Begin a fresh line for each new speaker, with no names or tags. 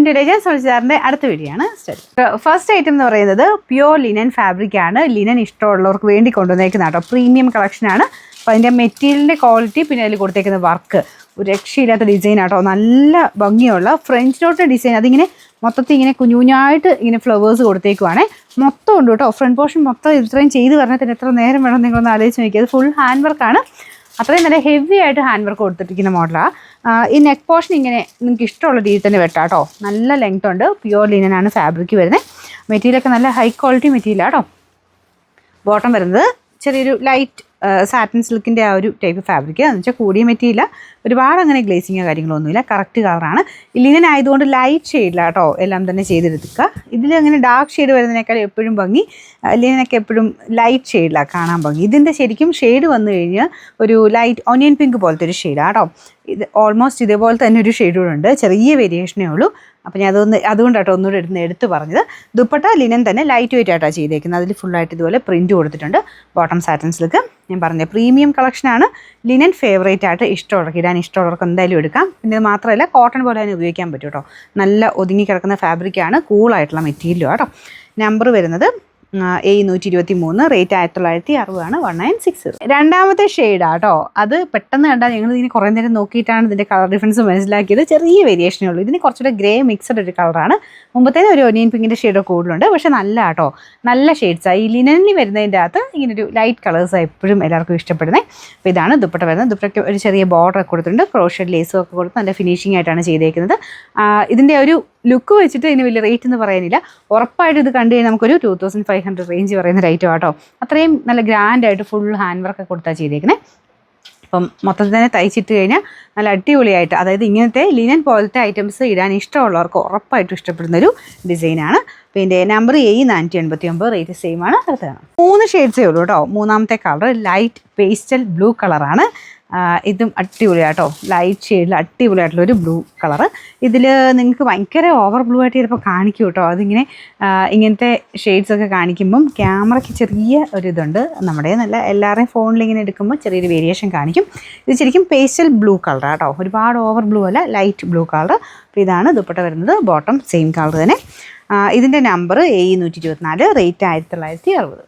Today ഞാൻ സുനിൽസാറിൻ്റെ അടുത്ത video ആണ്. ഫസ്റ്റ് ഐറ്റം എന്ന് പറയുന്നത് പ്യുവർ ലിനൻ ഫാബ്രിക് ആണ്. ലിനൻ ഇഷ്ടമുള്ളവർക്ക് വേണ്ടി കൊണ്ടുവന്നേക്കുന്ന കേട്ടോ, പ്രീമിയം കളക്ഷനാണ്. അപ്പോൾ അതിൻ്റെ മെറ്റീരിയലിൻ്റെ ക്വാളിറ്റി പിന്നെ അതിൽ കൊടുത്തേക്കുന്ന വർക്ക് ഒരു രക്ഷയില്ലാത്ത ഡിസൈൻ ആട്ടോ. നല്ല ഭംഗിയുള്ള ഫ്രഞ്ച് നോട്ട് ഡിസൈൻ. അതിങ്ങനെ മൊത്തത്തിൽ ഇങ്ങനെ കുഞ്ഞുകുഞ്ഞായിട്ട് ഇങ്ങനെ ഫ്ലവേഴ്സ് കൊടുത്തേക്കുവാണേ. മൊത്തം ഉണ്ട് കേട്ടോ. ഫ്രണ്ട് പോർഷൻ മൊത്തം ഇത്രയും ചെയ്ത് പറഞ്ഞാൽ തന്നെ എത്ര നേരം വേണം നിങ്ങളൊന്ന് ആലോചിച്ച് നോക്കിയത്. അത് ഫുൾ ഹാൻഡ് വർക്കാണ്. അത്രയും നല്ല ഹെവി ആയിട്ട് ഹാൻഡ് വർക്ക് കൊടുത്തിരിക്കുന്ന മോഡലാണ്. ഈ നെക്ക് പോർഷൻ ഇങ്ങനെ നിങ്ങൾക്ക് ഇഷ്ടമുള്ള രീതിയിൽ തന്നെ വെട്ടാം കേട്ടോ. നല്ല ലെങ്ത് ഉണ്ട്. പ്യുവർ ലിനനാണ് ഫാബ്രിക് വരുന്നത്. മെറ്റീരിയലൊക്കെ നല്ല ഹൈ ക്വാളിറ്റി മെറ്റീരിയലാണ് കേട്ടോ. ബോട്ടം വരുന്നത് ചെറിയൊരു ലൈറ്റ് സാറ്റിൻ സിൽക്കിൻ്റെ ആ ഒരു ടൈപ്പ് ഫാബ്രിക് എന്ന് വെച്ചാൽ കൂടിയ മെറ്റീരിയൽ, ഒരുപാട് അങ്ങനെ ഗ്ലേസിങ്ങോ കാര്യങ്ങളൊന്നുമില്ല. കറക്റ്റ് കളറാണ്. ലിനൻ ആയതുകൊണ്ട് ലൈറ്റ് ഷെയ്ഡില്ല കേട്ടോ എല്ലാം തന്നെ ചെയ്തെടുക്കുക. ഇതിൽ അങ്ങനെ ഡാർക്ക് ഷെയ്ഡ് വരുന്നതിനേക്കാൾ എപ്പോഴും ഭംഗി ലിനനൊക്കെ എപ്പോഴും ലൈറ്റ് ഷെയ്ഡിലാണ് കാണാൻ ഭംഗി. ഇതിൻ്റെ ശരിക്കും ഷെയ്ഡ് വന്നു കഴിഞ്ഞാൽ ഒരു ലൈറ്റ് ഓണിയൻ പിങ്ക് പോലത്തെ ഒരു ഷെയ്ഡാണ് കേട്ടോ. ഇത് ഓൾമോസ്റ്റ് ഇതേപോലെ തന്നെ ഒരു ഷെയ്ഡ് കൂടെ ഉണ്ട്. ചെറിയ വേരിയേഷനേ ഉള്ളൂ. അപ്പോൾ ഞാൻ അതുകൊണ്ടാട്ടോ ഒന്നുകൂടെ എടുത്ത് പറഞ്ഞത്. ദുപ്പട്ട ലിനൻ തന്നെ ലൈറ്റ് വെയിറ്റ് ആയിട്ടാണ് ചെയ്തേക്കുന്നത്. അതിൽ ഫുള്ളായിട്ട് ഇതുപോലെ പ്രിൻറ്റ് കൊടുത്തിട്ടുണ്ട്. ബോട്ടം സാറ്റിൻ സിൽക്ക് ഞാൻ പറഞ്ഞ പ്രീമിയം കളക്ഷനാണ്. ലിനൻ ഫേവറേറ്റ് ആയിട്ട് ഇഷ്ടമുള്ളവർക്ക് ഇടാൻ ഇഷ്ടമുള്ളവർക്ക് എന്തായാലും എടുക്കാം. പിന്നെ ഇത് മാത്രമല്ല കോട്ടൺ പോലെ തന്നെ ഉപയോഗിക്കാൻ പറ്റും കേട്ടോ. നല്ല ഒതുങ്ങി കിടക്കുന്ന ഫാബ്രിക്കാണ്. കൂളായിട്ടുള്ള മെറ്റീരിയലും കേട്ടോ. നമ്പർ വരുന്നത് A123, റേറ്റ് 1960 ആണ്. 1960. രണ്ടാമത്തെ ഷെയ്ഡാണ് കേട്ടോ. അത് പെട്ടെന്ന് കണ്ടാൽ ഞങ്ങൾ ഇതിന് കുറേ നേരം നോക്കിയിട്ടാണ് ഇതിൻ്റെ കളർ ഡിഫറൻസ് മനസ്സിലാക്കിയത്. ചെറിയ വേരിയേഷനേ ഉള്ളൂ. ഇതിന് കുറച്ചുകൂടെ ഗ്രേ മിക്സഡ് ഒരു കളറാണ്. മുമ്പത്തേന് ഒരു ഒനിയൻ പിങ്കിൻ്റെ ഷെയ്ഡ് കൂടുതലുണ്ട്. പക്ഷേ നല്ല കേട്ടോ, നല്ല ഷെയ്ഡ്സാണ്. ഈ ലിനനിൽ വരുന്നതിൻ്റെ അകത്ത് ഇങ്ങനൊരു ലൈറ്റ് കളേഴ്സാണ് എപ്പോഴും എല്ലാവർക്കും ഇഷ്ടപ്പെടുന്നത്. അപ്പോൾ ഇതാണ് ദുപ്പട്ട വരുന്നത്. ദുപ്പട്ടയ്ക്ക് ഒരു ചെറിയ ബോർഡർ കൊടുത്തിട്ടുണ്ട്. ക്രോഷഡ് ലേസും ഒക്കെ കൊടുത്ത് നല്ല ഫിനിഷിംഗ് ആയിട്ടാണ് ചെയ്തേക്കുന്നത്. ഇതിൻ്റെ ഒരു ലുക്ക് വെച്ചിട്ട് ഇതിന് വലിയ റേറ്റ് എന്ന് പറയാനില്ല. ഉറപ്പായിട്ട് ഇത് കണ്ടു കഴിഞ്ഞാൽ നമുക്കൊരു 2500 റേഞ്ച് പറയുന്ന ഒരു ഐറ്റം കേട്ടോ. അത്രയും നല്ല ഗ്രാൻഡായിട്ട് ഫുൾ ഹാൻഡ് വർക്ക് കൊടുത്താണ് ചെയ്തേക്കുന്നത്. അപ്പം മൊത്തത്തിൽ തന്നെ തയ്ച്ചിട്ട് കഴിഞ്ഞാൽ നല്ല അടിപൊളിയായിട്ട്, അതായത് ഇങ്ങനത്തെ ലിനൻ പോലത്തെ ഐറ്റംസ് ഇടാൻ ഇഷ്ടമുള്ളവർക്ക് ഉറപ്പായിട്ടും ഇഷ്ടപ്പെടുന്നൊരു ഡിസൈനാണ്. പിന്നെ നമ്പർ A489, റേറ്റ് സെയിം ആണ്. അടുത്താണ് 3 ഷെയ്ഡ്സേ ഉള്ളൂ കേട്ടോ. മൂന്നാമത്തെ കളർ ലൈറ്റ് പേസ്റ്റൽ ബ്ലൂ കളറാണ്. ഇതും അടിപൊളിയാട്ടോ. ലൈറ്റ് ഷെയ്ഡിൽ അടിപൊളിയായിട്ടുള്ളൊരു ബ്ലൂ കളറ്. ഇതിൽ നിങ്ങൾക്ക് ഭയങ്കര ഓവർ ബ്ലൂ ആയിട്ട് ചിലപ്പോൾ കാണിക്കും കേട്ടോ. അതിങ്ങനെ ഇങ്ങനത്തെ ഷെയ്ഡ്സൊക്കെ കാണിക്കുമ്പം ക്യാമറയ്ക്ക് ചെറിയ ഒരിതുണ്ട്. നമ്മുടെ നല്ല എല്ലാവരുടെയും ഫോണിൽ ഇങ്ങനെ എടുക്കുമ്പോൾ ചെറിയൊരു വേരിയേഷൻ കാണിക്കും. ഇത് ശരിക്കും പേസ്റ്റൽ ബ്ലൂ കളറാണ് കേട്ടോ. ഒരുപാട് ഓവർ ബ്ലൂ അല്ല, ലൈറ്റ് ബ്ലൂ കളർ. അപ്പോൾ ഇതാണ് ദുപ്പട്ട വരുന്നത്. ബോട്ടം സെയിം കളർ തന്നെ. ഇതിൻ്റെ നമ്പർ A124, റേറ്റ് 1960.